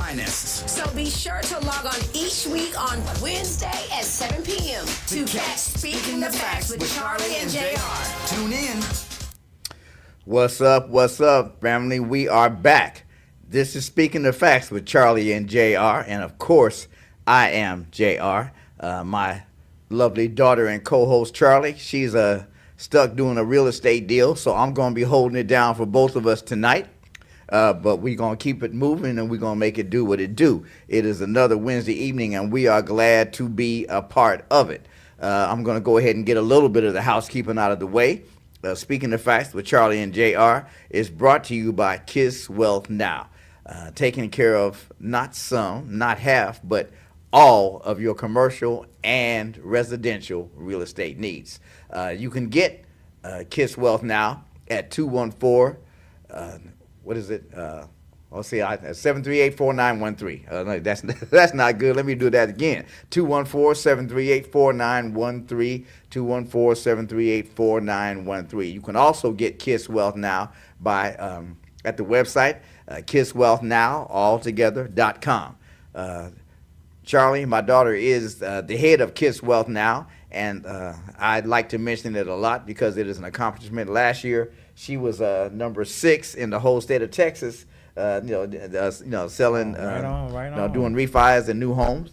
finest. So be sure to log on each week on Wednesday at 7 p.m. to catch Speaking the Facts with Charlie and JR. Tune in. What's up, family? We are back. This is Speaking the Facts with Charlie and JR, and of course, I am JR. My lovely daughter and co-host Charlie, she's stuck doing a real estate deal, so I'm going to be holding it down for both of us tonight. But we're going to keep it moving, and we're going to make it do what it do. It is another Wednesday evening, and we are glad to be a part of it. I'm going to go ahead and get a little bit of the housekeeping out of the way. Speaking the Facts with Charlie and JR is brought to you by Kiss Wealth Now, taking care of not some, not half, but all of your commercial and residential real estate needs. You can get Kiss Wealth Now at 214. What is it? Let's see, 738-4913. No, that's not good. Let me do that again. 214-738-4913. 214-738-4913. You can also get Kiss Wealth Now by at the website kisswealthnow.com. Charlie, my daughter, is the head of Kiss Wealth Now, and I'd like to mention it a lot because it is an accomplishment. Last year, she was number 6 in the whole state of Texas. Selling, doing refis and new homes.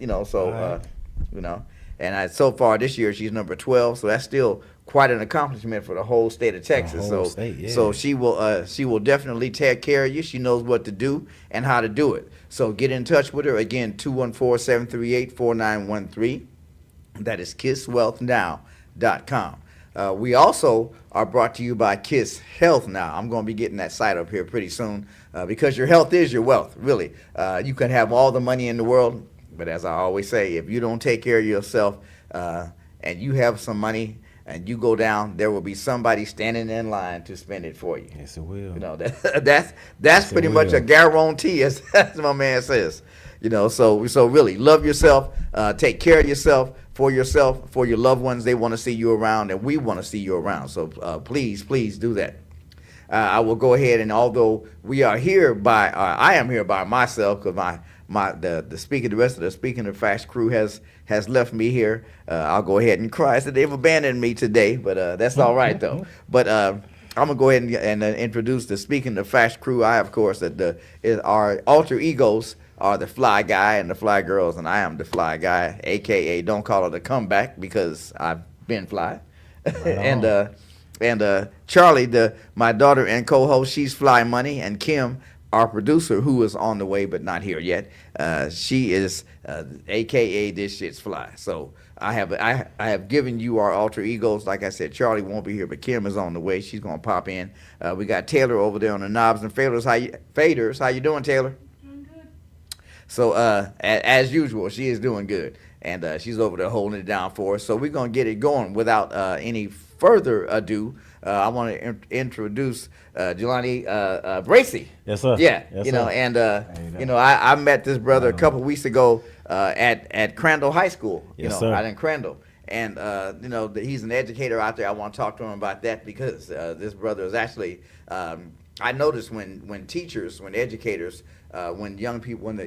And so far this year she's number 12. So that's still quite an accomplishment for the whole state of Texas. So she will definitely take care of you. She knows what to do and how to do it. So get in touch with her again. 214-738-4913. That is kisswealthnow.com. We also are brought to you by Kiss Health Now. I'm going to be getting that site up here pretty soon because your health is your wealth, really. You can have all the money in the world, but as I always say, if you don't take care of yourself and you have some money and you go down, there will be somebody standing in line to spend it for you. Yes, it will. That's pretty much a guarantee, as my man says. So really love yourself, take care of yourself, for your loved ones. They want to see you around, and we want to see you around. So please do that. I will go ahead, and although I am here by myself because the rest of the Speaking the Facts crew has left me here. I'll go ahead and cry. So they've abandoned me today, but that's all right though. But I'm gonna go ahead and introduce the Speaking the Facts crew. I, of course, our alter egos are the fly guy and the fly girls, and I am the fly guy, aka don't call it a comeback because I've been fly. Right and Charlie, my daughter and co-host, she's Fly Money, and Kim, our producer, who is on the way but not here yet, she is aka this shit's fly. So I have given you our alter egos. Like I said, Charlie won't be here, but Kim is on the way. She's gonna pop in. We got Taylor over there on the knobs and faders. How you doing, Taylor? So as usual, she is doing good, and she's over there holding it down for us. So we're going to get it going without any further ado. I want to introduce Jelani Bracey. Yes, sir. Yeah, yes, sir. I met this brother a couple weeks ago at Crandall High School, out in Crandall. And, he's an educator out there. I want to talk to him about that because this brother is actually, I noticed when educators, when young people, when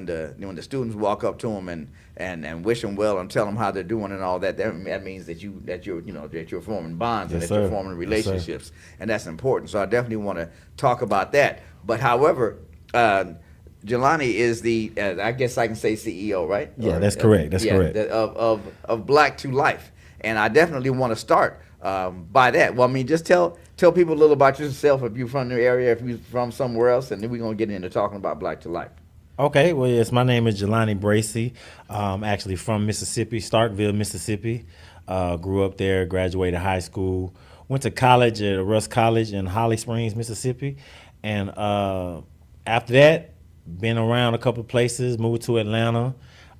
the students walk up to them and wish them well and tell them how they're doing and all that, that means that you're forming bonds, yes, and that sir. you're forming relationships, yes, and that's important. So I definitely want to talk about that. But however, Jelani is the I guess I can say CEO, right? Yeah, that's correct. That's correct. Of Black to Life, and I definitely want to start by that. Well, I mean, just tell people a little about yourself if you're from the area, if you're from somewhere else, and then we're going to get into talking about Black to Life. Okay, well, yes, my name is Jelani Bracey. Actually from Mississippi, Starkville, Mississippi. Grew up there, graduated high school, went to college at Russ College in Holly Springs, Mississippi. And after that, been around a couple places, moved to Atlanta,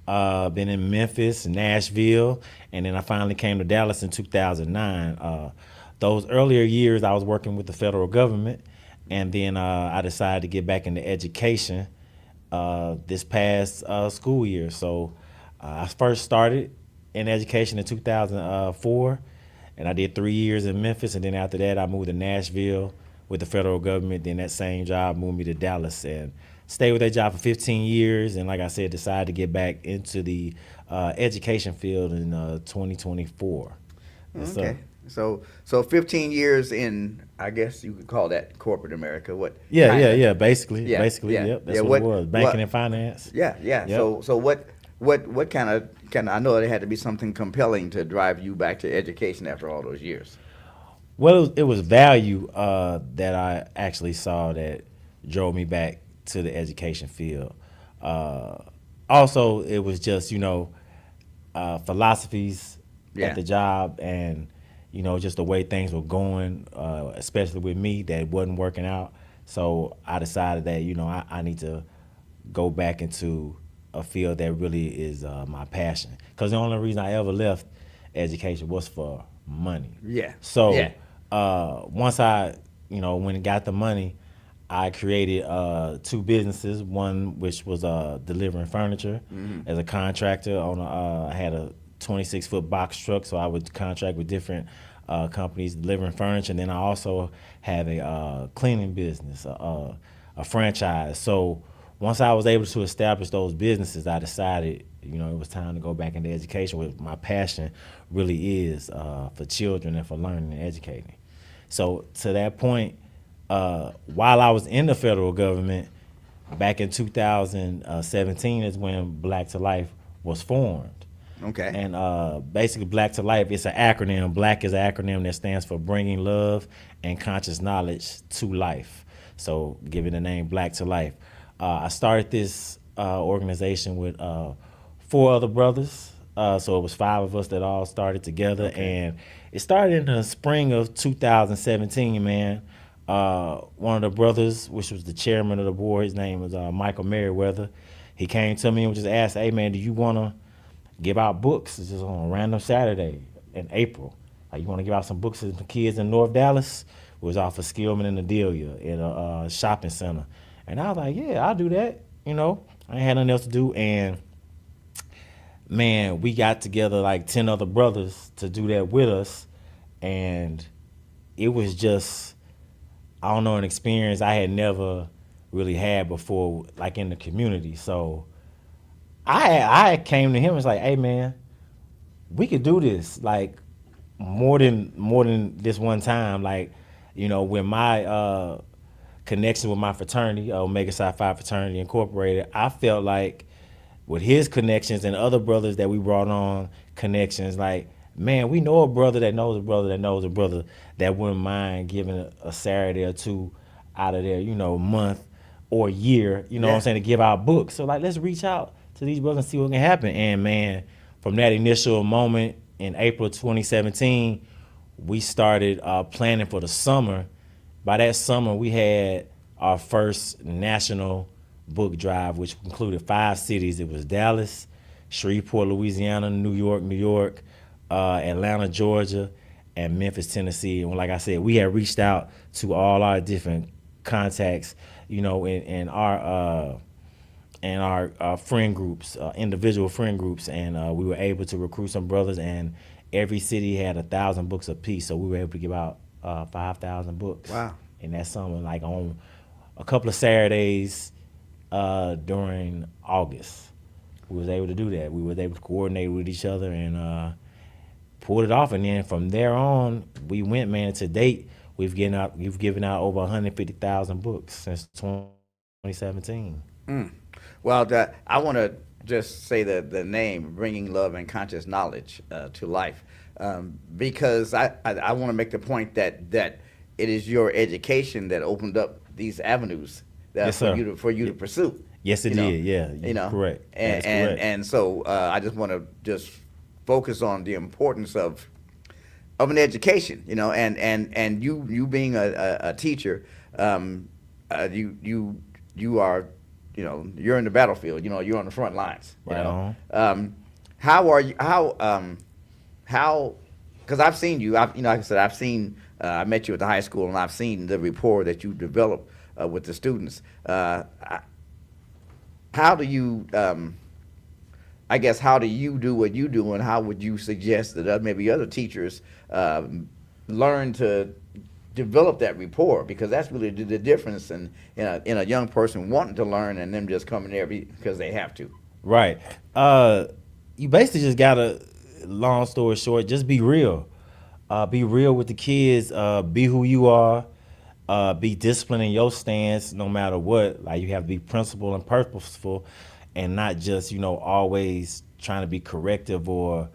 been in Memphis, Nashville, and then I finally came to Dallas in 2009. Those earlier years, I was working with the federal government, and then I decided to get back into education this past school year. So I first started in education in 2004, and I did 3 years in Memphis, and then after that, I moved to Nashville with the federal government. Then that same job moved me to Dallas, and stayed with that job for 15 years, and like I said, decided to get back into the education field in 2024. Yes, Okay. sir. So 15 years in, I guess you could call that corporate America. What Yeah, kind yeah, of? yeah. Basically, Yeah, basically, yeah, yep. yeah. That's what it was. Banking and finance. Yeah, yeah. Yep. So what kind of I know there had to be something compelling to drive you back to education after all those years. Well, it was value that I actually saw that drove me back to the education field. Uh, Also, it was just philosophies Yeah. at the job, and just the way things were going, especially with me, that wasn't working out. So I decided that I need to go back into a field that really is my passion. Because the only reason I ever left education was for money. Yeah. So Yeah. once I when I got the money, I created two businesses. One which was delivering furniture as a contractor. I had a 26-foot box truck, so I would contract with different companies delivering furniture. And then I also have a cleaning business, a franchise. So once I was able to establish those businesses, I decided it was time to go back into education. What my passion really is for children and for learning and educating. So to that point, while I was in the federal government, back in 2017 is when Black to Life was formed. Okay. And basically, Black to Life, it's an acronym. Black is an acronym that stands for Bringing Love and Conscious Knowledge to Life. So give it the name Black to Life. I started this organization with 4 other brothers. So it was 5 of us that all started together. Okay. And it started in the spring of 2017, man. One of the brothers, which was the chairman of the board, his name was Michael Merriweather. He came to me and just asked, "Hey, man, do you want to give out books?" It's just on a random Saturday in April. Like, you want to give out some books to the kids in North Dallas? It was off of Skillman and Adelia in a shopping center. And I was like, yeah, I'll do that. I ain't had nothing else to do. And man, we got together like 10 other brothers to do that with us. And it was just, I don't know, an experience I had never really had before, like in the community. So I came to him and was like, "Hey, man, we could do this like more than this one time." Like, when my connection with my fraternity, Omega Psi Phi Fraternity Incorporated, I felt like with his connections and other brothers that we brought on connections, like, man, we know a brother that knows a brother that knows a brother that wouldn't mind giving a Saturday or two out of their, month or year, what I'm saying, to give out books. So, like, let's reach out to these brothers and see what can happen. And, man, from that initial moment in April 2017, we started planning for the summer. By that summer, we had our first national book drive, which included 5 cities. It was Dallas, Shreveport, Louisiana, New York, Atlanta, Georgia, and Memphis, Tennessee. And like I said, we had reached out to all our different contacts, in our friend groups, individual friend groups, and we were able to recruit some brothers. And every city had 1,000 books apiece, so we were able to give out 5,000 books. Wow. In that summer, like on a couple of Saturdays during August, we was able to do that. We were able to coordinate with each other and pulled it off. And then from there on, we went, man. To date, we've given out over 150,000 books since 2017. Well, I want to just say the name, Bringing Love and Conscious Knowledge to Life, because I want to make the point that it is your education that opened up these avenues Yes, for sir. you to pursue. Yes, it did. Yeah, correct. And That's correct. and so I just want to just focus on the importance of an education, and you being a teacher, you are, you're in the battlefield, you're on the front lines. Right on. How are you? How? Because I've seen you. Like I said, I met you at the high school, and I've seen the rapport that you develop with the students. How do you? I guess, how do you do what you do, and how would you suggest that maybe other teachers learn to develop that rapport, because that's really the difference in a young person wanting to learn and them just coming there because they have to. Right. You basically just gotta, long story short, just be real. Be real with the kids. Be who you are. Be disciplined in your stance, no matter what. Like, you have to be principled and purposeful, and not just always trying to be corrective or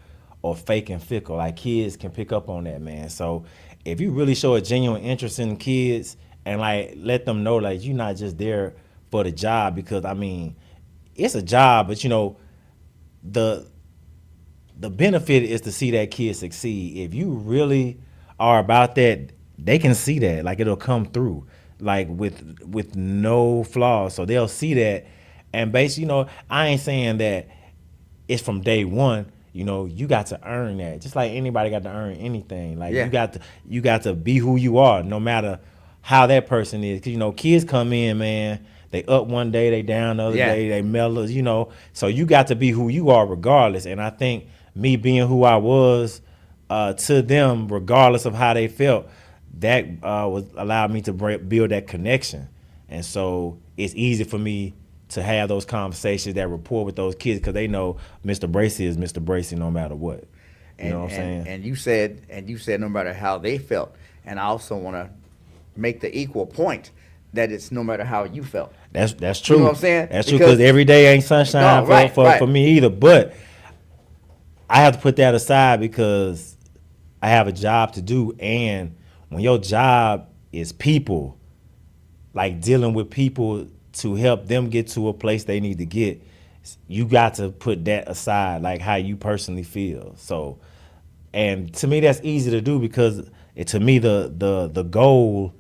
fake and fickle. Like, kids can pick up on that, man. So if you really show a genuine interest in kids and like let them know, like, you're not just there for the job, because I mean, it's a job, but the benefit is to see that kid succeed. If you really are about that, they can see that. Like, it'll come through, like with no flaws. So they'll see that, and basically, I ain't saying that it's from day one. You got to earn that, just like anybody got to earn anything. Like, you got to be who you are, no matter how that person is. Cause kids come in, man. They up one day, they down the other day, they mellow. So you got to be who you are regardless. And I think me being who I was to them, regardless of how they felt, that was allowed me to build that connection. And so it's easy for me to have those conversations, that rapport with those kids, because they know Mr. Bracy is Mr. Bracy no matter what. You know what I'm saying? And you said no matter how they felt. And I also want to make the equal point that it's no matter how you felt. That's true. You know what I'm saying? That's true, because every day ain't sunshine for me either. But I have to put that aside because I have a job to do. And when your job is people, like dealing with people to help them get to a place they need to get, you got to put that aside, like how you personally feel. So, and to me, that's easy to do, because to me, the goal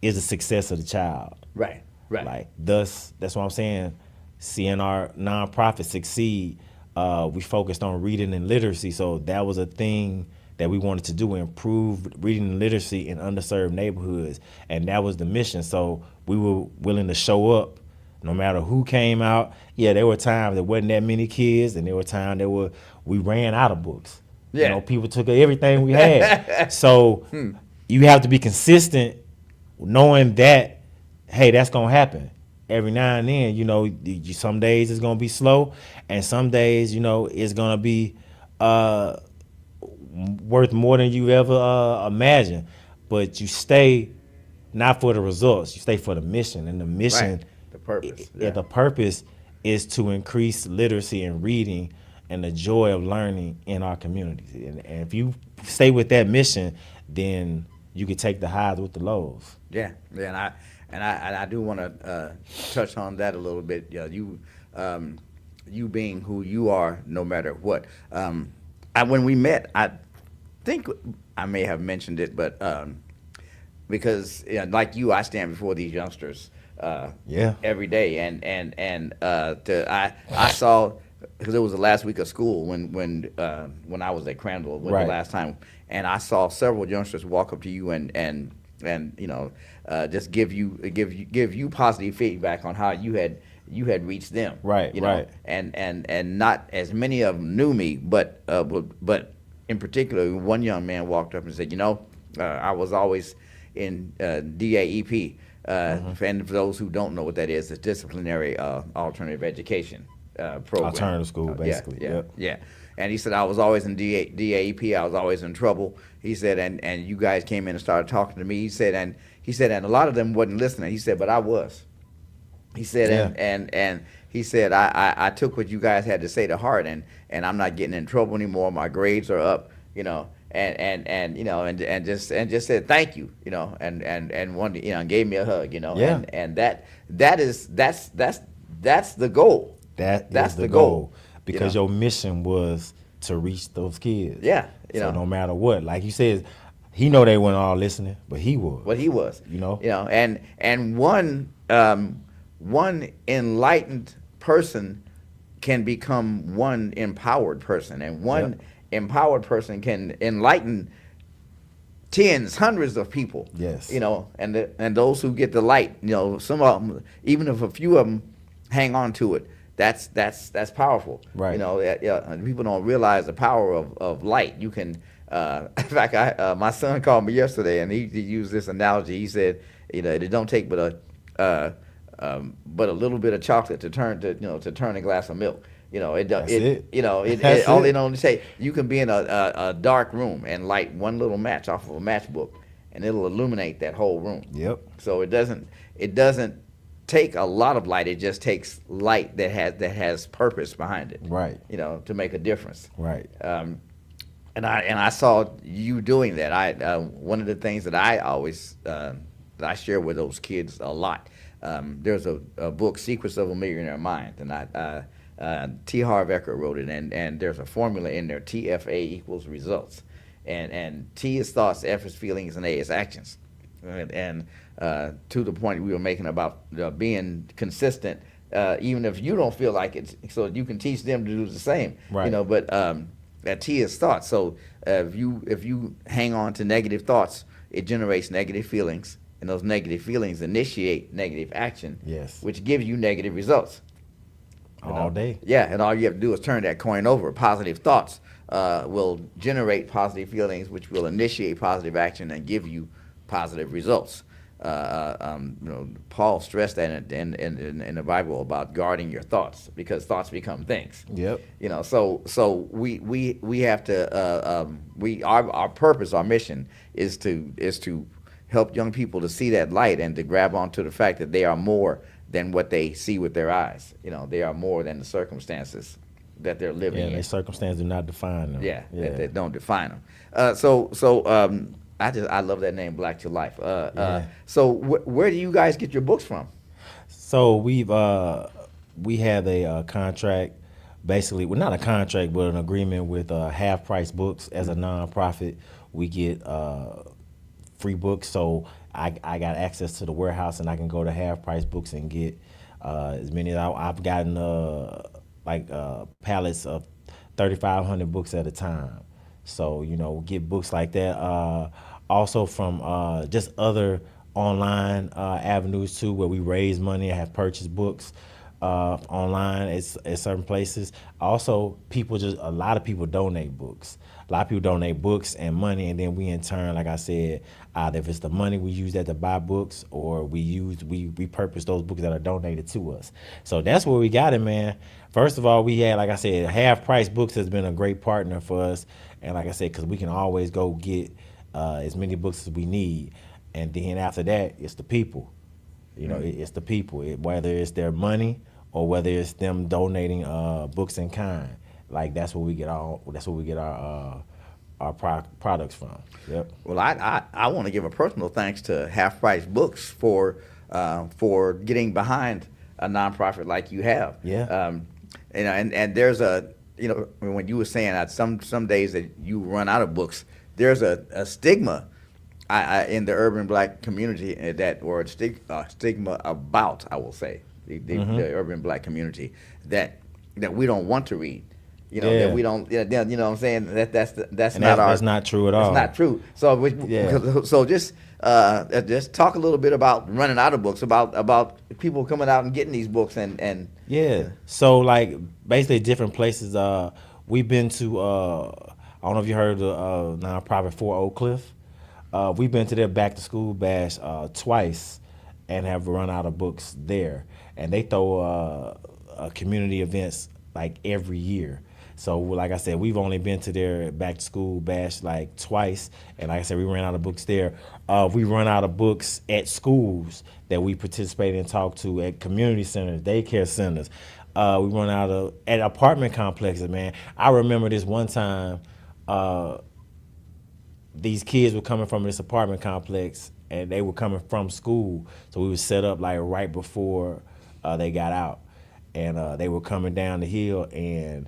is the success of the child. Right. Like, thus, that's what I'm saying. Seeing our nonprofit succeed, we focused on reading and literacy. So that was a thing that we wanted to do, improve reading and literacy in underserved neighborhoods. And that was the mission. So we were willing to show up no matter who came out. Yeah, there were times there wasn't that many kids, and there were times we ran out of books. Yeah. People took everything we had. So you have to be consistent, knowing that, hey, that's going to happen. Every now and then, some days it's going to be slow, and some days, it's going to be worth more than you ever imagined. But you stay not for the results, you stay for the mission. And the mission, the purpose. The purpose is to increase literacy and reading and the joy of learning in our communities. And if you stay with that mission, then you can take the highs with the lows. Yeah, and I do want to touch on that a little bit. You being who you are, no matter what. When we met, I think I may have mentioned it, but because like you, I stand before these youngsters every day, and I saw, because it was the last week of school when I was at Crandall, the last time, and I saw several youngsters walk up to you and just give you positive feedback on how you had reached them, right? And not as many of them knew me, but in particular, one young man walked up and said, I was always in DAEP, and for those who don't know what that is, it's disciplinary alternative education program. Alternative school, basically. Yeah. And he said, I was always in DAEP. I was always in trouble. He said, and you guys came in and started talking to me. He said, and a lot of them wasn't listening. He said, but I was. He said, and he said, I took what you guys had to say to heart, and I'm not getting in trouble anymore. My grades are up, and just said thank you, and wanted, and gave me a hug, and that's the goal. That's the goal. Because your mission was to reach those kids. Yeah. So no matter what, like you said, he know they weren't all listening, but he was. But he was. And one enlightened person can become one empowered person, and one empowered person can enlighten tens, hundreds of people. Yes. And those who get the light, some of them, even if a few of them hang on to it, that's powerful. Right. People don't realize the power of light. You can In fact, my son called me yesterday, and he used this analogy. He said, it don't take but a little bit of chocolate to turn a glass of milk. That's it. It all it only take. You can be in a dark room and light one little match off of a matchbook, and it'll illuminate that whole room. Yep. So it doesn't take a lot of light. It just takes light that has purpose behind it. Right. To make a difference. Right. And I saw you doing that. One of the things that I always that I share with those kids a lot. There's a book, Secrets of a Millionaire Mind, and T. Harv Eker wrote it, and there's a formula in there: TFA equals results, and T is thoughts, F is feelings, and A is actions. And to the point we were making about being consistent, even if you don't feel like it, so you can teach them to do the same. Right. But that T is thoughts. So if you hang on to negative thoughts, it generates negative feelings, and those negative feelings initiate negative action. Yes. Which gives you negative results. All day. Yeah, and all you have to do is turn that coin over. Positive thoughts will generate positive feelings, which will initiate positive action and give you positive results. Paul stressed that in the Bible about guarding your thoughts, because thoughts become things. Yep. So we have to our purpose, our mission is to help young people to see that light and to grab onto the fact that they are more than what they see with their eyes. They are more than the circumstances that they're living in. Their circumstances do not define them. Yeah. That don't define them. I love that name, Black to Life. So where do you guys get your books from? So we have a contract, basically, well, not a contract, but an agreement with Half Price Books. As a nonprofit, we get free books. So I got access to the warehouse, and I can go to Half Price Books and get as many as I've gotten pallets of 3,500 books at a time. So get books like that. Also from just other online avenues too, where we raise money. I have purchased books online at certain places. Also, a lot of people donate books. A lot of people donate books and money, and then we in turn, like I said, either if it's the money we use that to buy books, or we repurpose those books that are donated to us. So that's where we got it, man. First of all, we had, like I said, Half Price Books has been a great partner for us, and like I said, because we can always go get as many books as we need, and then after that, it's the people. It's the people. Whether it's their money or whether it's them donating books in kind. Like that's where we get our products from. Yep. Well, I want to give a personal thanks to Half Price Books for getting behind a nonprofit like you have. Yeah. And there's when you were saying that some days that you run out of books, there's a stigma in the urban Black community or a stigma about, I will say, the urban Black community that we don't want to read. That we don't. You know what I'm saying? That's not true at all. It's not true. So just talk a little bit about running out of books, about people coming out and getting these books and. Yeah. So like basically different places. We've been to. I don't know if you heard of the nonprofit for Oak Cliff. We've been to their back to school bash twice, and have run out of books there. And they throw community events like every year. So like I said, we've only been to their back to school bash like twice, and like I said, we ran out of books there. We run out of books at schools that we participate and talk to, at community centers, daycare centers. We run out at apartment complexes, man. I remember this one time, these kids were coming from this apartment complex, and they were coming from school, so we were set up like right before they got out, and they were coming down the hill, and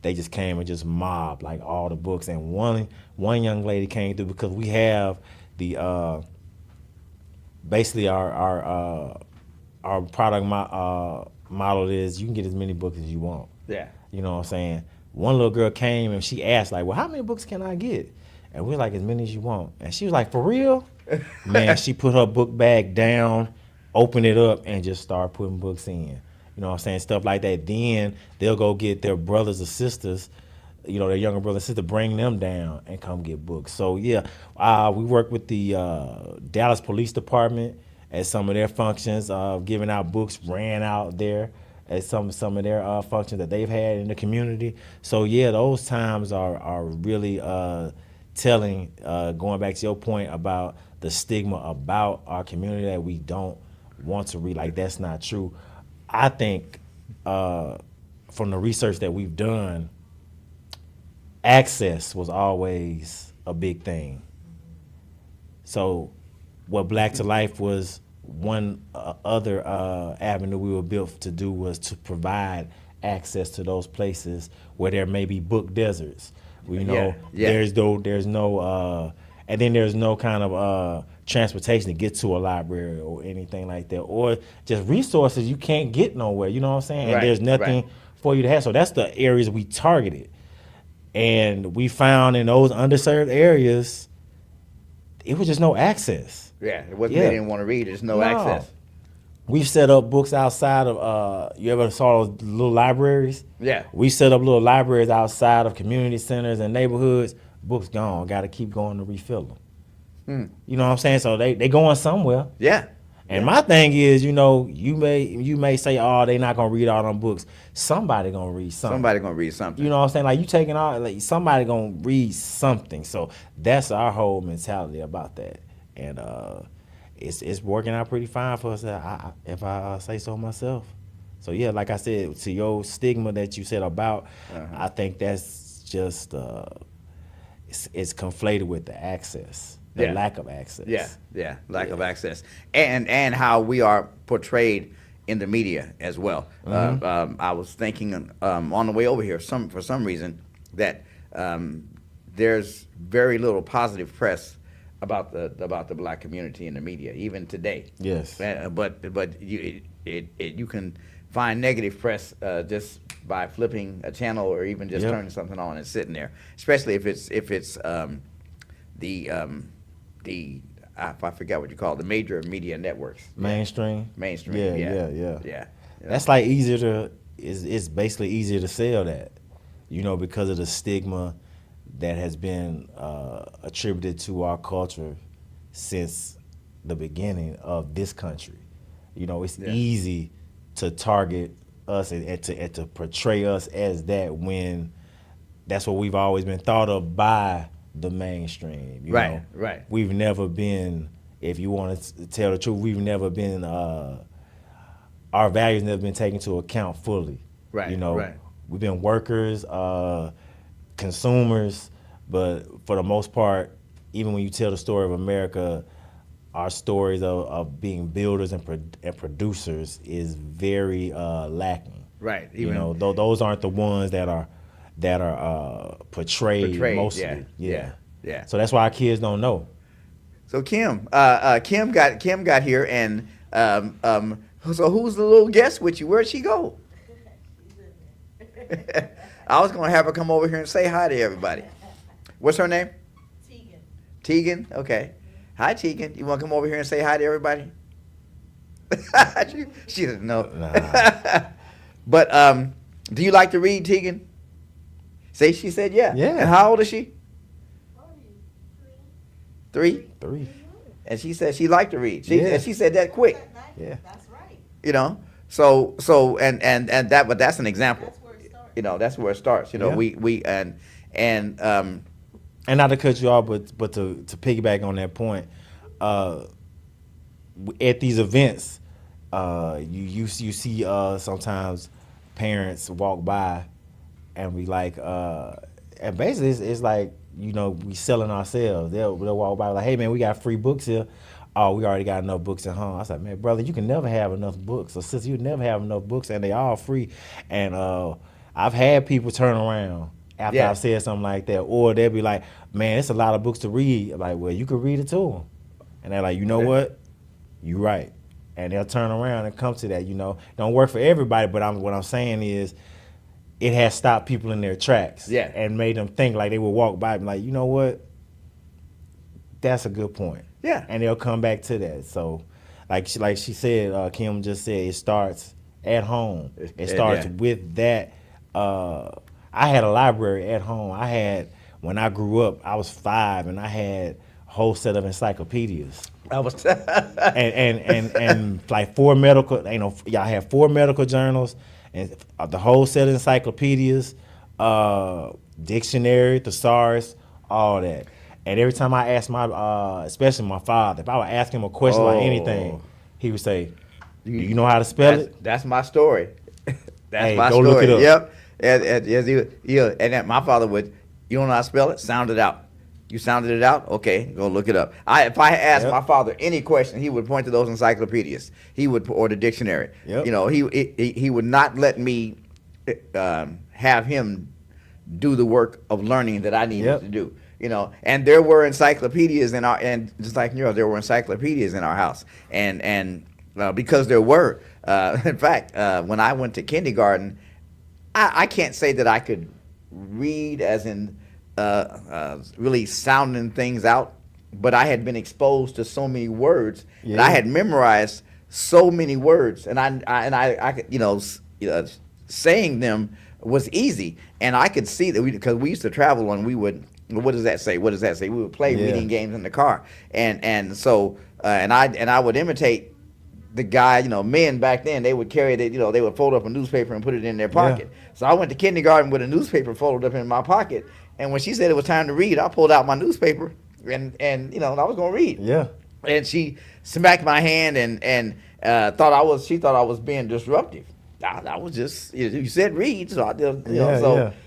they just came and just mobbed like all the books. And one young lady came through, because we have the basically our product model is you can get as many books as you want. Yeah. You know what I'm saying? One little girl came and she asked like, well, how many books can I get? And we're like, as many as you want. And she was like, for real? Man, she put her book bag down, opened it up, and just started putting books in. You know what I'm saying? Stuff like that. Then they'll go get their brothers or sisters their younger brother and sister, bring them down and come get books. So yeah, we work with the Dallas Police Department at some of their functions, giving out books, ran out there at some of their functions that they've had in the community. So yeah, those times are really telling. Going back to your point about the stigma about our community, that we don't want to read, like that's not true. I think from the research that we've done, access was always a big thing. So what Black to Life was, one other avenue we were built to do was to provide access to those places where there may be book deserts. There's no and then there's no kind of transportation to get to a library or anything like that, or just resources you can't get nowhere. You know what I'm saying? And there's nothing for you to have. So that's the areas we targeted. And we found in those underserved areas, it was just no access. Yeah, it wasn't. They didn't want to read. There's no access. We've set up books outside of. You ever saw those little libraries? Yeah. We set up little libraries outside of community centers and neighborhoods. Books gone. Got to keep going to refill them. You know what I'm saying? So they going somewhere. Yeah. And my thing is, you may say, oh, they not gonna read all them books. Somebody gonna read something. Somebody gonna read something. You know what I'm saying? Like you taking all, like somebody gonna read something. So that's our whole mentality about that, and it's working out pretty fine for us. If I say so myself. So yeah, like I said, to your stigma that you said about, I think that's just it's conflated with the access. The lack of access. Lack of access, and how we are portrayed in the media as well. I was thinking on the way over here, for some reason, that there's very little positive press about the Black community in the media, even today. Yes. But you can find negative press just by flipping a channel or even just turning something on and sitting there, especially if it's I forgot what you call it, the major media networks. Mainstream. Yeah. That's like easier to, it's basically easier to sell that, because of the stigma that has been attributed to our culture since the beginning of this country. It's easy to target us and to portray us as that, when that's what we've always been thought of by the mainstream. You know? We've never been, if you want to tell the truth, we've never been, our values never been taken into account fully. We've been workers, consumers, but for the most part, even when you tell the story of America, our stories of being builders and producers is very lacking. Those aren't the ones that are portrayed mostly. Yeah. So that's why our kids don't know. So Kim got here, and so who's the little guest with you? Where'd she go? I was gonna have her come over here and say hi to everybody. What's her name? Tegan. Okay. Hi, Tegan. You want to come over here and say hi to everybody? she doesn't know. Nah. But do you like to read, Tegan? Say she said yeah. Yeah. And how old is she? 3? 3. And she said she liked to read. And she said that quick. Yeah. That's right. So and that, but that's an example. That's where it starts. That's where it starts. We and not to cut you off, but to piggyback on that point, at these events, you see sometimes parents walk by, and we like, and basically it's like, we selling ourselves. They'll walk by like, hey man, we got free books here. Oh, we already got enough books at home. I said, man, brother, you can never have enough books. Or sister, you never have enough books, and they all free. And I've had people turn around after I've said something like that, or they'll be like, man, it's a lot of books to read. I'm like, well, you can read it to them. And they're like, you know what? You're right. And they'll turn around and come to that. Don't work for everybody, but what I'm saying is, it has stopped people in their tracks and made them think, like they would walk by and be like, you know what? That's a good point. Yeah. And they'll come back to that. So like she said, Kim just said, it starts at home. It starts with that. I had a library at home. When I grew up, I was 5 and I had a whole set of encyclopedias. I was and like 4 medical, I had 4 medical journals and the whole set of encyclopedias, dictionary, thesaurus, all that. And every time I asked especially my father, if I would ask him a question about anything, he would say, "Do you know how to spell it?" That's my story. That's my go story. look it up. Yep. And my father would, you don't know how to spell it? Sound it out. You sounded it out? Okay, go look it up. If I asked my father any question, he would point to those encyclopedias. Or the dictionary. Yep. He would not let me have him do the work of learning that I needed to do. And there were encyclopedias and just like there were encyclopedias in our house. And because there were, in fact, when I went to kindergarten, I can't say that I could read as in really sounding things out, but I had been exposed to so many words and I had memorized so many words, and I could, saying them was easy, and I could see that because we used to travel and we would. What does that say? What does that say? We would play reading games in the car, and so I would imitate the guy. Men back then, they would carry it. They would fold up a newspaper and put it in their pocket. So I went to kindergarten with a newspaper folded up in my pocket, and when she said it was time to read, I pulled out my newspaper and I was going to read. Yeah. And she smacked my hand and she thought I was being disruptive. I was just, you said read, so I did.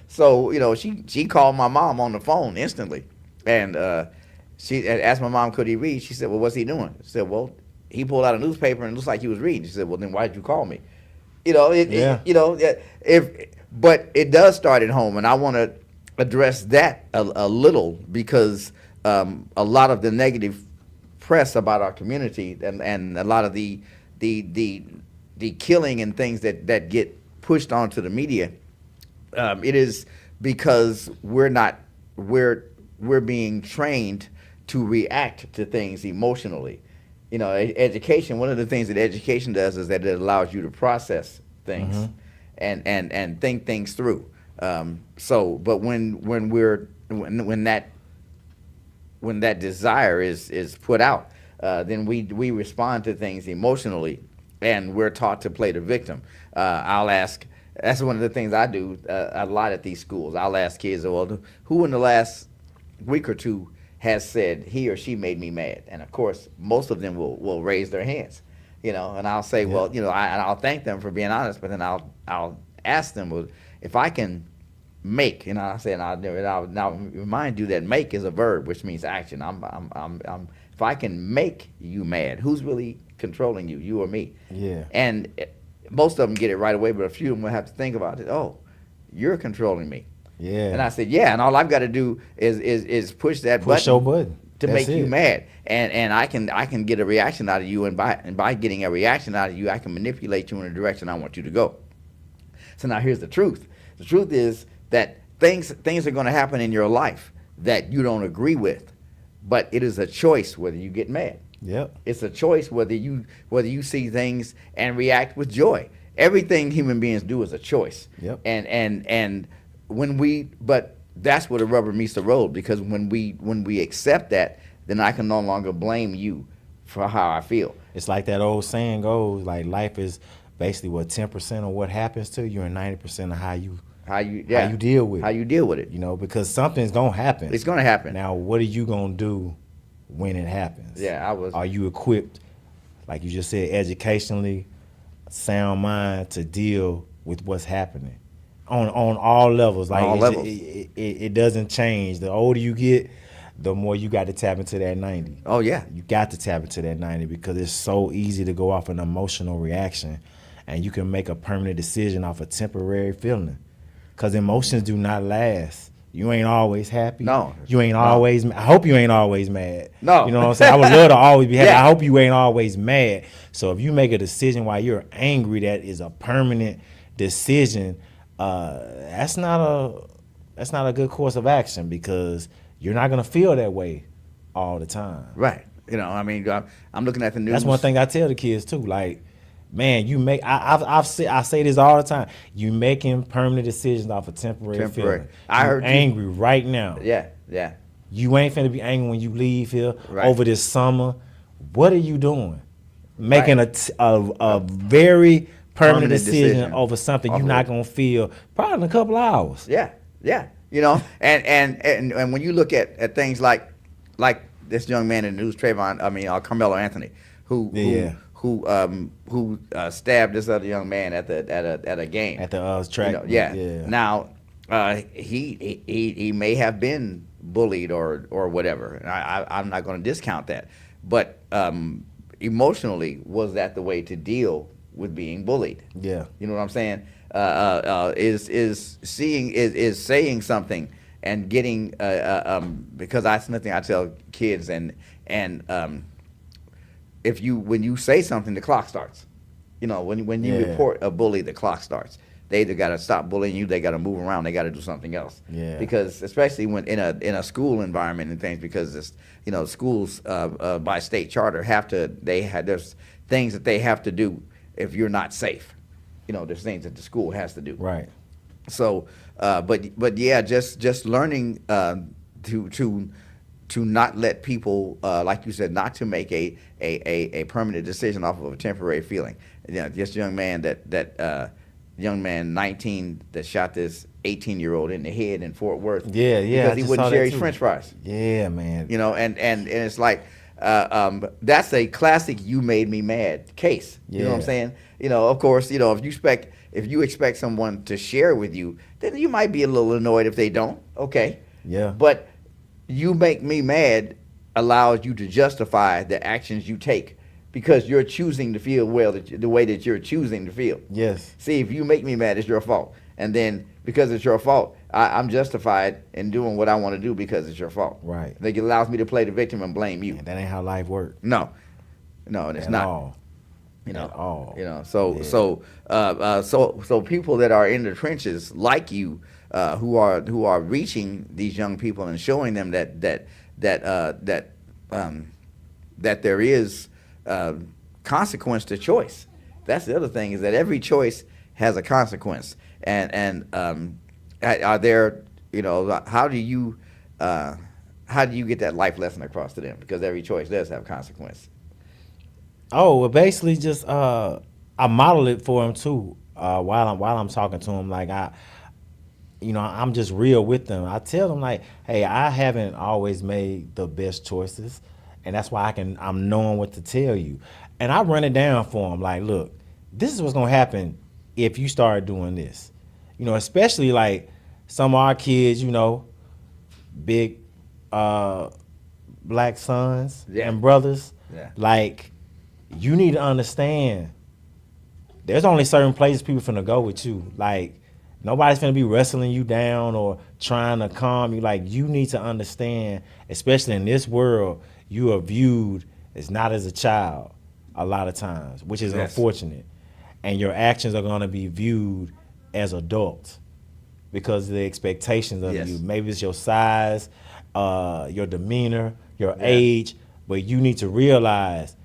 So she called my mom on the phone instantly, and she asked my mom, could he read? She said, well, what's he doing? She said, well, he pulled out a newspaper and it looks like he was reading. She said, well, then why did you call me? But it does start at home, and I want to address that a little because a lot of the negative press about our community and a lot of the killing and things that get pushed onto the media, it is because we're being trained to react to things emotionally. Education, one of the things that education does is that it allows you to process things and think things through. But when that desire is put out, then we respond to things emotionally, and we're taught to play the victim. I'll ask. That's one of the things I do a lot at these schools. I'll ask kids, well, who in the last week or two has said he or she made me mad? And of course, most of them will raise their hands, and I'll say, well, I'll thank them for being honest, but then I'll ask them, well, if I can make, and I'll say, and I'll remind you that make is a verb, which means action. If I can make you mad, who's really controlling you or me? Yeah. And most of them get it right away, but a few of them will have to think about it. Oh, you're controlling me. Yeah. And I said, yeah, and all I've got to do is push that button to make you mad, and I can get a reaction out of you, and by getting a reaction out of you, I can manipulate you in the direction I want you to go. So now here's the truth. The truth is that things are going to happen in your life that you don't agree with, but it is a choice whether you get mad. Yep. It's a choice whether you see things and react with joy. Everything human beings do is a choice. Yep. And but that's where the rubber meets the road, because when we accept that, then I can no longer blame you for how I feel. It's like that old saying goes, like life is basically 10% of what happens to you and 90% of how you deal with it. How you deal with it. Because something's gonna happen. It's gonna happen. Now, what are you gonna do when it happens? Yeah, Are you equipped, like you just said, educationally, sound mind to deal with what's happening on all levels? Like all levels. It doesn't change. The older you get, the more you got to tap into that 90. Oh yeah, you got to tap into that 90 because it's so easy to go off an emotional reaction, and you can make a permanent decision off a temporary feeling. Because emotions do not last. You ain't always happy. No. You ain't always. I hope you ain't always mad. No. You know what I'm saying? I would love to always be happy. Yeah. I hope you ain't always mad. So if you make a decision while you're angry, that is a permanent decision. That's not a good course of action, because you're not gonna feel that way all the time. Right. I'm looking at the news. That's one thing I tell the kids too. Like, man, you make. I say this all the time. You making permanent decisions off a temporary feeling. I heard you angry right now. Yeah, yeah. You ain't finna be angry when you leave here Right. over this summer. What are you doing? Making Right. a very permanent decision decision over something off you're of not it. gonna feel probably in a couple hours. Yeah, yeah. You know, and when you look at things like this young man in the news, Carmelo Anthony, who Yeah. who stabbed this other young man at a game At the track. You know, yeah. Yeah. Now, he may have been bullied or whatever. And I'm not going to discount that, but emotionally, was that the way to deal with being bullied? Yeah. You know what I'm saying? Is saying something and getting because that's nothing I tell kids and when you say something, the clock starts. You know, when you Yeah. report a bully, the clock starts. They either got to stop bullying you, they got to move around, they got to do something else. Yeah. Because especially when in a school environment and things, because it's, schools by state charter there's things that they have to do if you're not safe. There's things that the school has to do. Right. So, but yeah, just learning to not let people, like you said, not to make a permanent decision off of a temporary feeling. This young man young man 19 that shot this 18-year-old in the head in Fort Worth. Yeah, yeah. Because he wouldn't share his French fries. Yeah, man. And it's like that's a classic "you made me mad" case. You know what I'm Yeah. saying? Of course, if you expect someone to share with you, then you might be a little annoyed if they don't. Okay. Yeah. But "you make me mad" allows you to justify the actions you take because you're choosing to feel the way that you're choosing to feel. Yes. See, if you make me mad, it's your fault. And then because it's your fault, I'm justified in doing what I want to do because it's your fault. Right. Like, it allows me to play the victim and blame you. Man, that ain't how life works. No, and it's At not. all. At all. So people that are in the trenches like you, who are reaching these young people and showing them that there is consequence to choice. That's the other thing, is that every choice has a consequence. And are there, how do you get that life lesson across to them? Because every choice does have consequence. Oh, well, basically just I model it for him too. While I'm talking to him, like I'm just real with them. I tell them like, hey, I haven't always made the best choices, and that's why I'm knowing what to tell you. And I run it down for them like, look, this is what's gonna happen if you start doing this. Especially like some of our kids, big black sons Yeah. and brothers. Yeah. Like, you need to understand there's only certain places people finna go with you. Like, nobody's finna be wrestling you down or trying to calm you. Like, you need to understand, especially in this world, you are viewed as not as a child a lot of times, which is Yes. unfortunate. And your actions are gonna be viewed as adults because of the expectations of Yes. you. Maybe it's your size, your demeanor, your Yeah. age, but you need to realize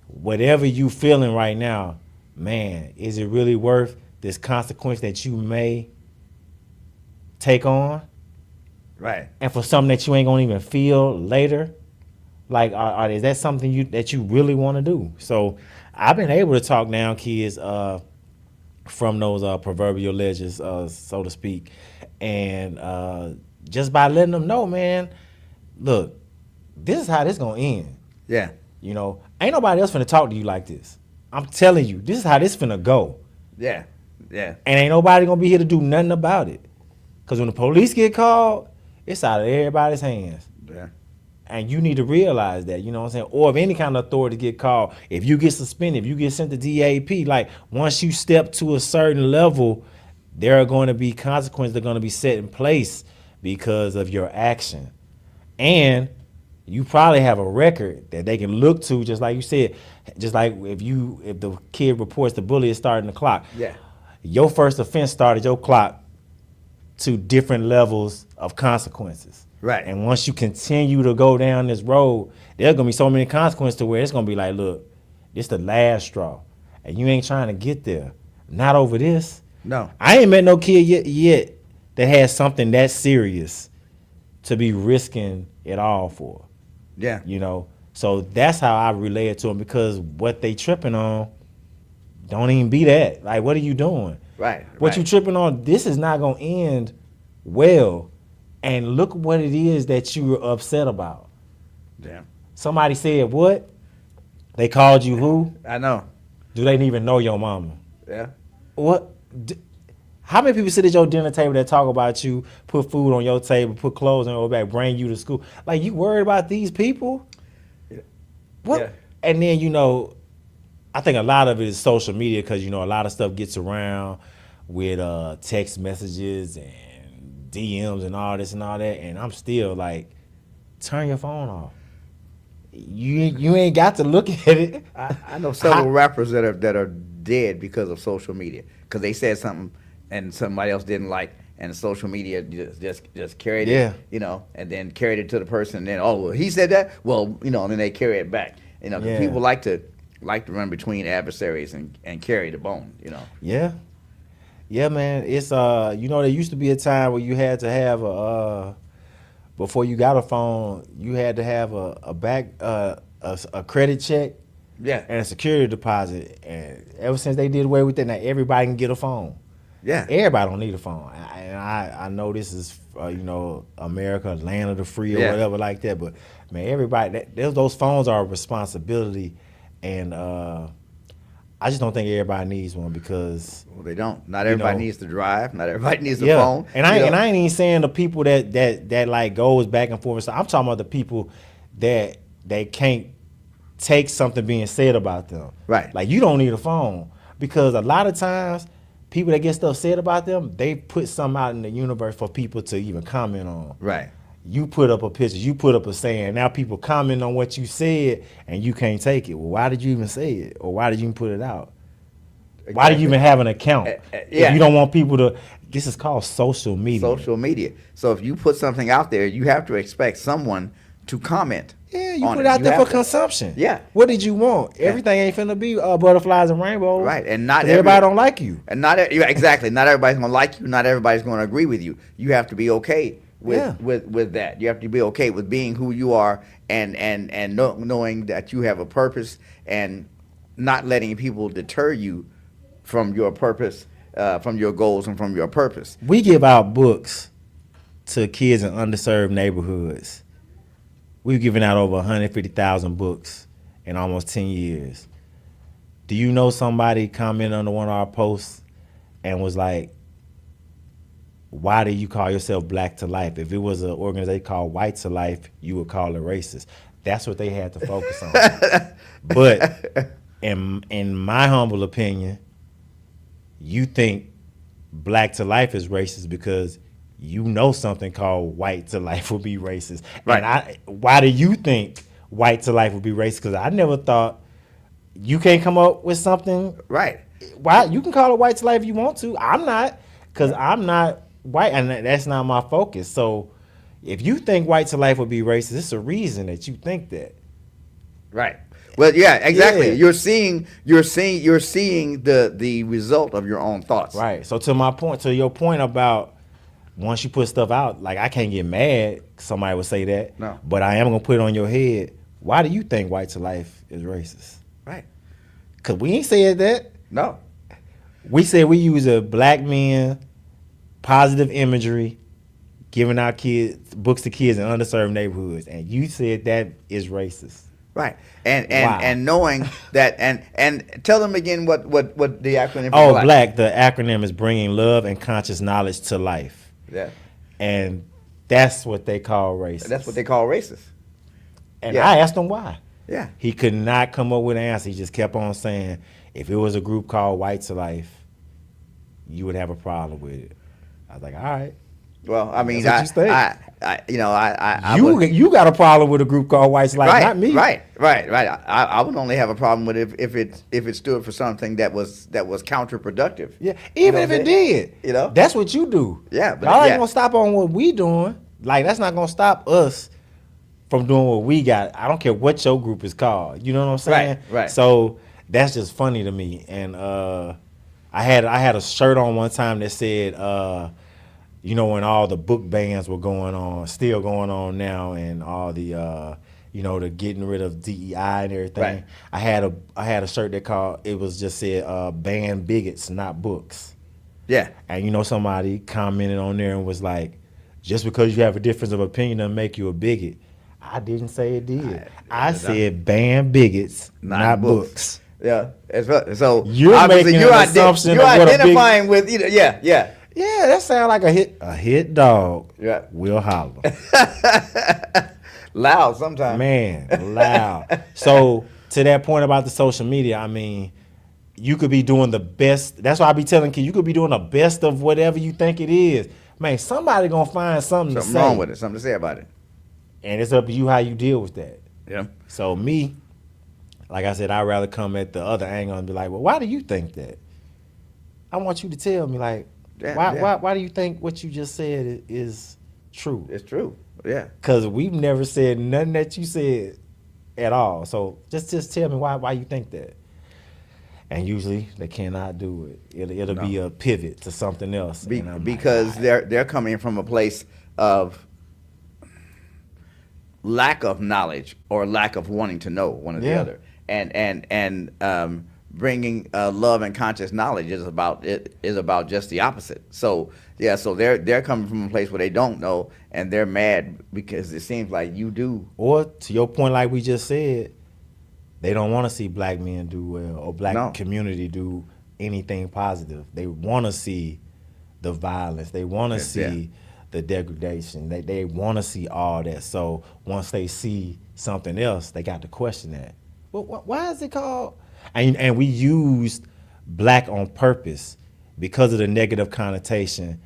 whatever you feeling right now, man, is it really worth this consequence that you may take on? Right. And for something that you ain't gonna even feel later? Like, is that something that you really want to do? So I've been able to talk down kids from those proverbial ledges, so to speak. And just by letting them know, man, look, this is how this going to end. Yeah. Ain't nobody else finna talk to you like this. I'm telling you, this is how this finna go. Yeah. Yeah. And ain't nobody going to be here to do nothing about it. Because when the police get called, it's out of everybody's hands. Yeah. And you need to realize that, you know what I'm saying? Or if any kind of authority get called, if you get suspended, if you get sent to DAP, like, once you step to a certain level, there are going to be consequences that are going to be set in place because of your action. And you probably have a record that they can look to, just like you said, just like if the kid reports the bully is starting the clock. Yeah. Your first offense started your clock to different levels of consequences. Right. And once you continue to go down this road, there's gonna be so many consequences to where it's gonna be like, look, this the last straw. and you ain't trying to get there. Not over this. No. I ain't met no kid yet that has something that serious to be risking it all for. Yeah. You know, so that's how I relay it to them, because what they tripping on don't even be that. Like, what are you doing? Right. What you tripping on, this is not going to end well. And look what it is that you're upset about. Yeah. Somebody said what? They called you who? I know. Do they even know your mama? Yeah. What? How many people sit at your dinner table that talk about you, put food on your table, put clothes on your back, bring you to school? Like, you worried about these people? Yeah. What? Yeah. And then, you know, I think a lot of it is social media, because, you know, a lot of stuff gets around with text messages and DMs and all this and all that. And I'm still like, turn your phone off. You ain't got to look at it. I know several rappers that are dead because of social media, because they said something and somebody else didn't like, and social media just carried it, you know, and then carried it to the person, and then, oh, well, he said that, well, you know, and then they carry it back, you know. 'Cause people like to run between adversaries and carry the bone, you know. Yeah, man. It's you know, there used to be a time where you had to have a before you got a phone, you had to have a credit check, and a security deposit. And ever since they did away with that, now everybody can get a phone. Yeah. Everybody don't need a phone. I know this is you know, America, land of the free or whatever like that, but man, everybody, those phones are a responsibility, and I just don't think everybody needs one, because they don't. Not everybody needs to drive. Not everybody needs a phone. And I ain't even saying the people that like goes back and forth. So I'm talking about the people that they can't take something being said about them. Right. Like, you don't need a phone, because a lot of times people that get stuff said about them, they put something out in the universe for people to even comment on. Right. You put up a picture, you put up a saying, now people comment on what you said and you can't take it. Well, why did you even say it? Or why did you even put it out? Exactly. Why do you even have an account? If you don't want people to, this is called social media. Social media. So if you put something out there, you have to expect someone to comment. Yeah, you put it out there for consumption. Yeah. What did you want? Everything ain't finna be butterflies and rainbows. Right, and not everybody don't like you. And exactly. Not everybody's gonna like you. Not everybody's gonna agree with you. You have to be okay with that. You have to be okay with being who you are, and knowing that you have a purpose, and not letting people deter you from your purpose, from your goals, and from your purpose. We give out books to kids in underserved neighborhoods. We've given out over 150,000 books in almost 10 years. Do you know somebody commented on one of our posts and was like, why do you call yourself Black to Life? If it was an organization called White to Life, you would call it racist. That's what they had to focus on. But in my humble opinion, you think Black to Life is racist because you know something called White to Life will be racist. Right. And why do you think White to Life would be racist? Because I never thought you can't come up with something. Right. Why you can call it White to Life if you want to. I'm not, because I'm not white, and that's not my focus. So if you think White to Life would be racist, it's a reason that you think that. Right. Well, yeah, exactly. Yeah. You're seeing the result of your own thoughts. Right. So to your point about once you put stuff out, like, I can't get mad, somebody would say that. No. But I am gonna put it on your head. Why do you think White to Life is racist? Right. Cause we ain't said that. No. We said we use a black men, positive imagery, giving out kids books to kids in underserved neighborhoods, and you said that is racist. Right. And Wow. and knowing that, and tell them again what the acronym Oh, for Black. The acronym is bringing love and conscious knowledge to life. Yeah. And that's what they call racist. That's what they call racist. And yeah. I asked him why. Yeah. He could not come up with an answer. He just kept on saying, if it was a group called White to Life, you would have a problem with it. I was like, all right. Well, I mean, That's what you I you got a problem with a group called White to Life, right, not me. Right. I would only have a problem with it if it stood for something that was counterproductive. Yeah, even if it did. You know? That's what you do. Yeah, but y'all ain't yeah. gonna stop on what we doing. Like, that's not gonna stop us from doing what we got. I don't care what your group is called. You know what I'm saying? Right. So that's just funny to me. And I had a shirt on one time that said, you know, when all the book bans were going on, still going on now, and all the you know, the getting rid of DEI and everything. Right. I had a shirt that called, it was just said ban bigots, not books. Yeah. And you know, somebody commented on there and was like, just because you have a difference of opinion doesn't make you a bigot. I didn't say it did. I said ban bigots, not books. Yeah. So You're obviously making an assumption you're of what a identifying with either. Yeah. Yeah. Yeah, that sounds like a hit dog. Yeah. Will holler. Loud sometimes. Man, loud. So to that point about the social media, I mean, you could be doing the best. That's why I be telling kids, you could be doing the best of whatever you think it is. Man, somebody gonna find something to say. Wrong with it. Something to say about it. And it's up to you how you deal with that. Yeah. So me, like I said, I'd rather come at the other angle and be like, well, why do you think that? I want you to tell me, like, why do you think what you just said is true? It's true. Yeah. Because we've never said nothing that you said at all. So just tell me why you think that. And usually they cannot do it. It'll be a pivot to something else. Because they're coming from a place of lack of knowledge or lack of wanting to know one or the other. And bringing love and conscious knowledge is about just the opposite. So yeah, so they're coming from a place where they don't know, and they're mad because it seems like you do. Or to your point, like we just said, they don't want to see black men do well or black community do anything positive. They want to see the violence. They want to see the degradation. They want to see all that. So once they see something else, they got to question that. Well, why is it called? And we used black on purpose because of the negative connotation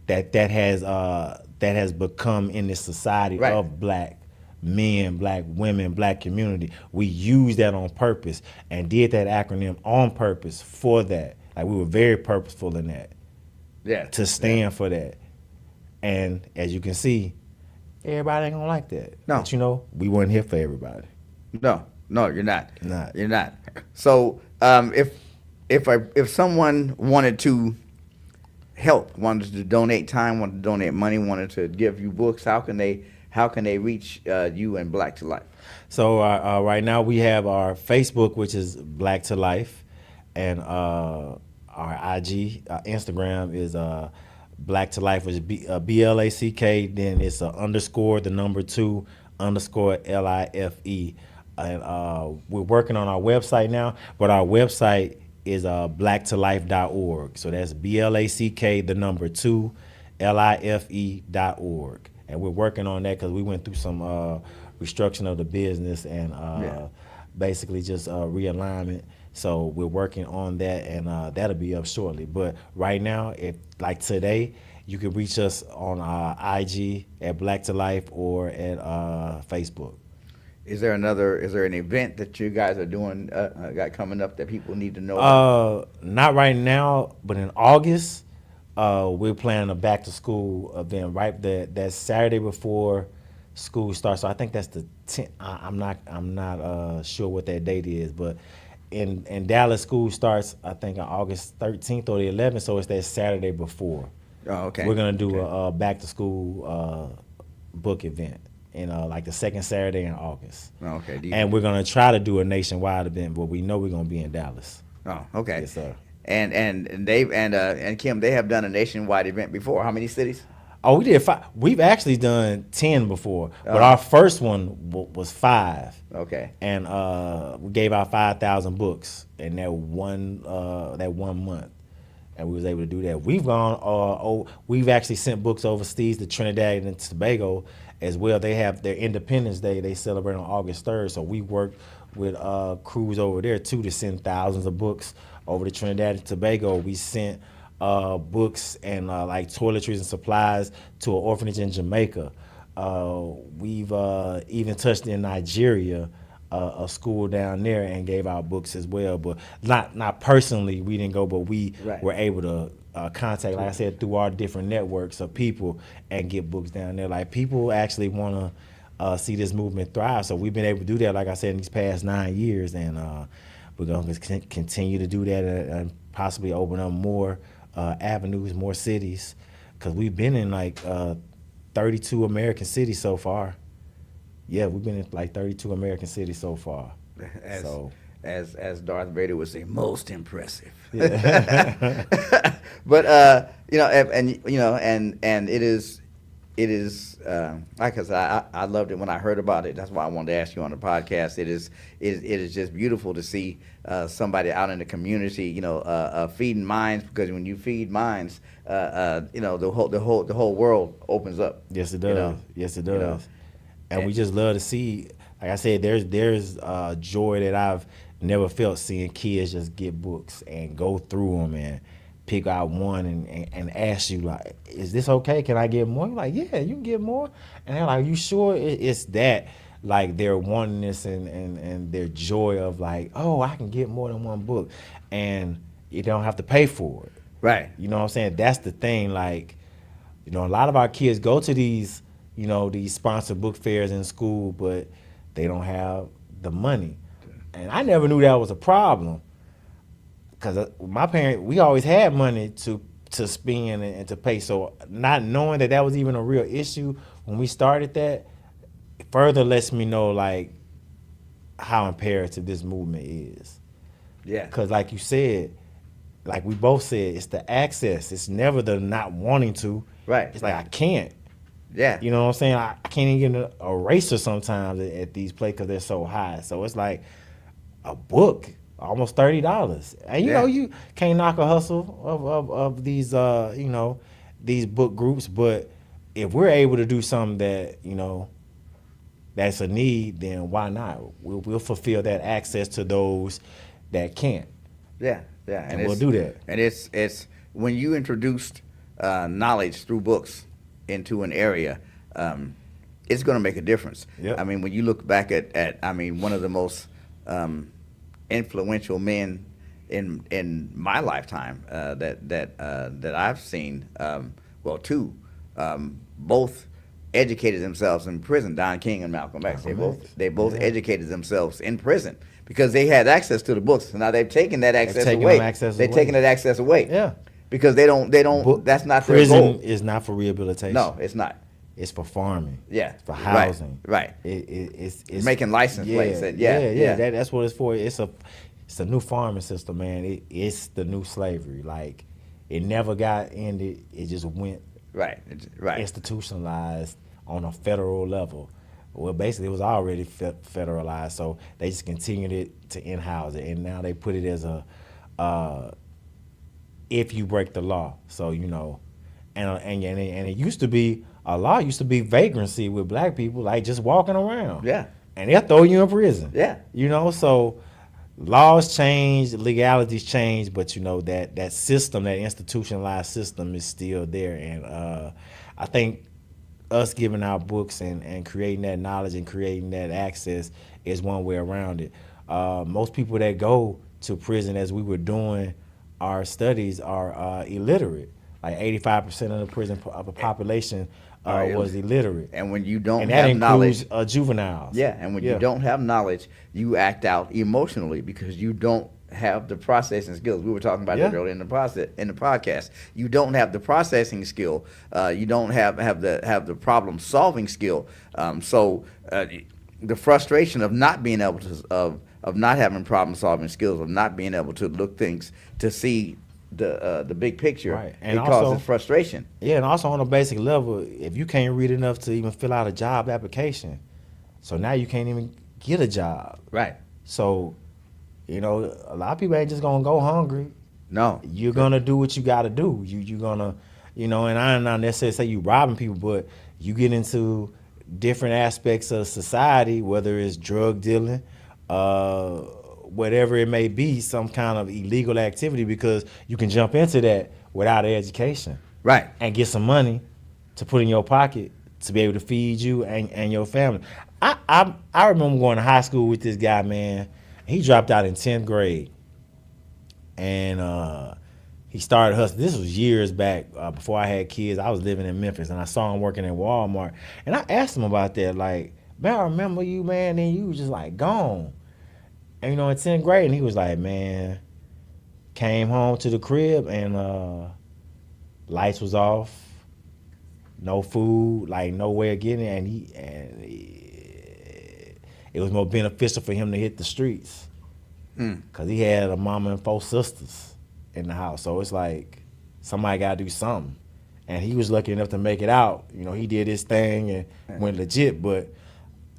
that has become in this society of black men, black women, black community. We used that on purpose and did that acronym on purpose for that. Like, we were very purposeful in that. Yeah. To stand for that. And as you can see, everybody ain't gonna like that. No. But you know, we weren't here for everybody. No, you're not. Not. You're not. So if someone wanted to help, wanted to donate time, wanted to donate money, wanted to give you books, how can they reach you and Black to Life? So right now we have our Facebook, which is Black to Life, and our IG, Instagram is Black to Life, which is BLACK. Then it's _ the number 2 _ LIFE. And we're working on our website now, but our website is blacktolife.org. So that's BLACK the number 2 LIFE.org. And we're working on that because we went through some restructuring of the business and basically just realignment. So we're working on that, and that'll be up shortly. But right now, if like today, you can reach us on IG at Black to Life or at Facebook. Is there an event that you guys are doing got coming up that people need to know about? Not right now, but in August, we're planning a back to school event right that Saturday before school starts. So I think that's the 10th. I'm not sure what that date is, but in Dallas, school starts I think on August 13th or the 11th. So it's that Saturday before. Oh, okay. We're gonna do a back to school book event. Like the second Saturday in August. Oh, okay. And we're gonna try to do a nationwide event, but we know we're gonna be in Dallas. Oh, okay. Yes, sir. And Dave and Kim, they have done a nationwide event before. How many cities? Oh, we did 5. We've actually done 10 before, but our first one was 5. Okay. And we gave out 5,000 books in that one month, and we was able to do that. We've gone. We've actually sent books overseas to Trinidad and Tobago as well. They have their Independence Day. They celebrate on August 3rd. So we worked with crews over there too to send thousands of books over to Trinidad and Tobago. We sent books and like toiletries and supplies to an orphanage in Jamaica. We've even touched in Nigeria, a school down there, and gave out books as well. But not personally, we didn't go, but we were able to contact, like I said, through our different networks of people and get books down there. Like, people actually want to see this movement thrive. So we've been able to do that, like I said, in these past 9 years. And We're going to continue to do that and possibly open up more avenues, more cities, because we've been in like 32 American cities so far. Yeah, we've been in like 32 American cities so far. As Darth Vader would say, most impressive. Yeah. But you know, and it is like I said, I loved it when I heard about it. That's why I wanted to ask you on the podcast. It is just beautiful to see somebody out in the community, you know, feeding minds, because when you feed minds, you know, the whole world opens up. Yes, it does. You know? Yes, it does. You know? And we just love to see, like I said, there's joy that I've never felt seeing kids just get books and go through them and pick out one and ask you, like, is this okay? Can I get more? You're like, yeah, you can get more. And they're like, you sure? It's that, like, their oneness and their joy of like, oh, I can get more than one book. And you don't have to pay for it. Right. You know what I'm saying? That's the thing. Like, you know, a lot of our kids go to these, you know, these sponsored book fairs in school, but they don't have the money. And I never knew that was a problem, because my parents, we always had money to spend and to pay. So not knowing that was even a real issue when we started that further lets me know, like, how imperative this movement is. Yeah. Because like you said, like we both said, it's the access. It's never the not wanting to. Right. It's like, I can't. Yeah. You know what I'm saying? I can't even get a eraser sometimes at these places because they're so high. So it's like a book, almost $30. And you know, you can't knock a hustle of these, you know, these book groups. But if we're able to do something that, you know, that's a need, then why not? We'll fulfill that access to those that can't. Yeah, yeah. And we'll do that. And it's when you introduced knowledge through books into an area, it's going to make a difference. Yep. I mean, when you look back at I mean, one of the most influential men in my lifetime that I've seen, well, two, both educated themselves in prison. Don King and Malcolm X. They both educated themselves in prison because they had access to the books. So now they've taken that access away. They've taken that access away. Yeah. Because they don't. That's not their prison goal. is not for rehabilitation. No, it's not. It's for farming. Yeah. It's for housing. Right. It's making license plates. That's what it's for. It's a new farming system, man. It's the new slavery. Like, it never got ended. It just went institutionalized on a federal level. Well, basically, it was already federalized, so they just continued it to in-house it, and now they put it as a if you break the law. So, you know, and it used to be, a law used to be vagrancy with black people, like just walking around. Yeah. And they'll throw you in prison. Yeah. You know, so laws change, legalities change, but you know, that system, that institutionalized system is still there. And I think us giving out books and creating that knowledge and creating that access is one way around it. Most people that go to prison, as we were doing our studies, are illiterate. Like 85% of the prison population was illiterate. And when you don't and have that includes knowledge, juveniles. Yeah, and when you don't have knowledge, you act out emotionally because you don't have the processing skills. We were talking about that earlier in the podcast. You don't have the processing skill. You don't have the problem solving skill. So the frustration of not being able to of not having problem solving skills, of not being able to look things to see the big picture, right. And it also, causes frustration. Yeah, and also on a basic level, if you can't read enough to even fill out a job application, so now you can't even get a job. Right. So, you know, a lot of people ain't just gonna go hungry. No. You're gonna do what you gotta do. You're gonna, you know, and I'm not necessarily say you robbing people, but you get into different aspects of society, whether it's drug dealing, whatever it may be, some kind of illegal activity, because you can jump into that without an education. Right. And get some money to put in your pocket to be able to feed you and your family. I remember going to high school with this guy, man. He dropped out in 10th grade. And he started hustling. This was years back, before I had kids. I was living in Memphis, and I saw him working at Walmart. And I asked him about that, like, man, I remember you, man, and you was just like gone. And in 10th grade, and he was like, man, came home to the crib and lights was off, no food, like no way of getting it, and it was more beneficial for him to hit the streets because he had a mama and 4 sisters in the house. So it's like somebody got to do something. And he was lucky enough to make it out. He did his thing and went legit, but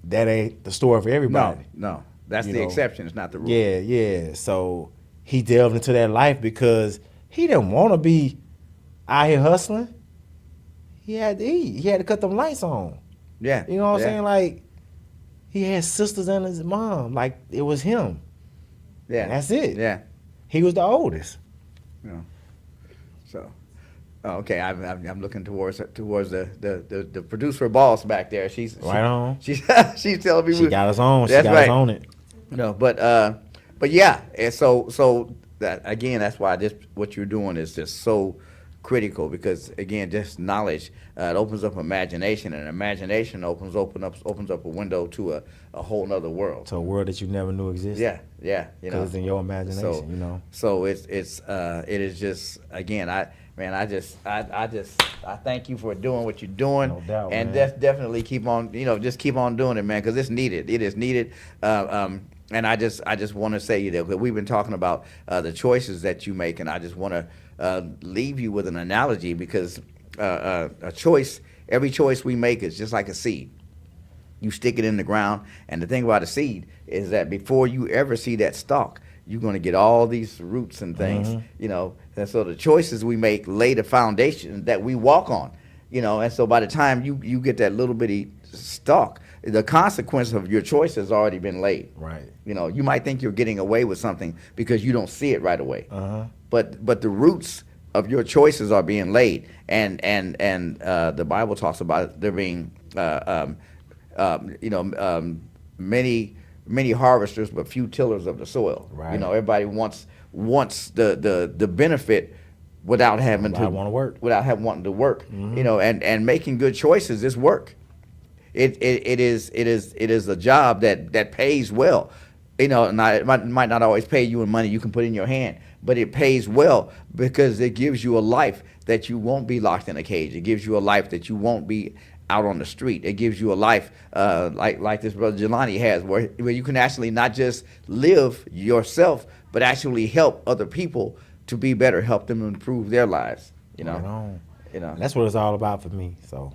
that ain't the story for everybody. No. That's the exception. It's not the rule. Yeah. So he delved into that life because he didn't want to be out here hustling. He had to eat. He had to cut them lights on. Yeah. You know what I'm saying? Like, he had sisters and his mom. Like, it was him. Yeah. And that's it. Yeah. He was the oldest. So, okay, I'm looking towards the producer boss back there. She's Right on. She's telling me She got us on. She That's got right. us on it. But yeah, and so that again, that's why what you're doing is just so critical, because again, just knowledge it opens up imagination, and imagination opens up a window to a whole nother world. To a world that you never knew existed. Yeah. Because it's in your imagination. So it is just, again, I thank you for doing what you're doing. No doubt, and man. definitely keep on, just keep on doing it, man, because it's needed. It is needed. And I just want to say that we've been talking about the choices that you make, and I just want to leave you with an analogy, because every choice we make is just like a seed. You stick it in the ground, and the thing about a seed is that before you ever see that stalk, you're going to get all these roots and things, and so the choices we make lay the foundation that we walk on, and so by the time you get that little bitty stalk, the consequence of your choice has already been laid. Right. You might think you're getting away with something because you don't see it right away. But the roots of your choices are being laid, and the Bible talks about there being many harvesters but few tillers of the soil. Right. Everybody wants the benefit without having to work. Without wanting to work. And making good choices is work. It is a job that pays well. And it might not always pay you in money you can put in your hand, but it pays well because it gives you a life that you won't be locked in a cage. It gives you a life that you won't be out on the street. It gives you a life like this brother Jelani has, where you can actually not just live yourself, but actually help other people to be better, help them improve their lives. Right on. That's what it's all about for me. So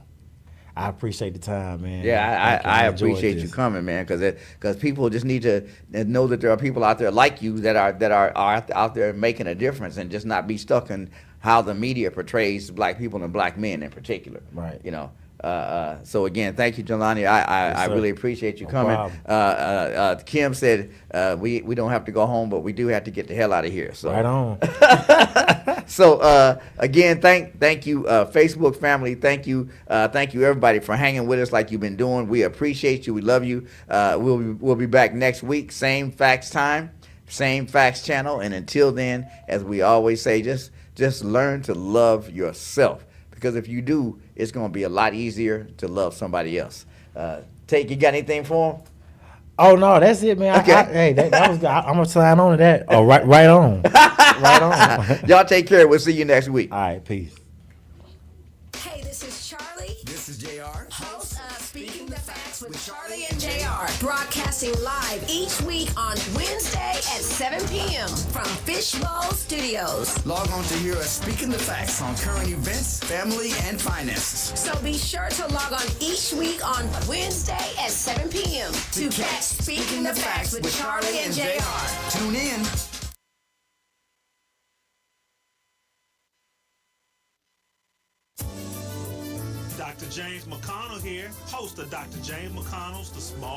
I appreciate the time, man. Yeah, I appreciate you coming, man, because people just need to know that there are people out there like you that are out there making a difference, and just not be stuck in how the media portrays black people and black men in particular. Right. So again, thank you, Jelani. I really appreciate you coming. Kim said we don't have to go home, but we do have to get the hell out of here. So right on. So again, thank you, Facebook family. Thank you everybody for hanging with us like you've been doing. We appreciate you. We love you. We'll be back next week, same facts time, same facts channel. And until then, as we always say, just learn to love yourself, because if you do, it's going to be a lot easier to love somebody else. You got anything for them? Oh no, that's it, man. Okay. That was good. I'm gonna sign on to that. Oh, right on, right on. Y'all take care. We'll see you next week. All right, peace. Hey, this is Charlie. This is JR. Host of Speaking the Facts with Charlie and JR. Broadcasting live each week on Wednesday at 7 p.m. from Fishbowl Studios. Log on to hear us speaking the facts on current events, family, and finances. So be sure to log on each week on Wednesday at 7 p.m. to catch Speaking the Facts with Charlie and JR. Tune in. Dr. James McConnell here, host of Dr. James McConnell's The Small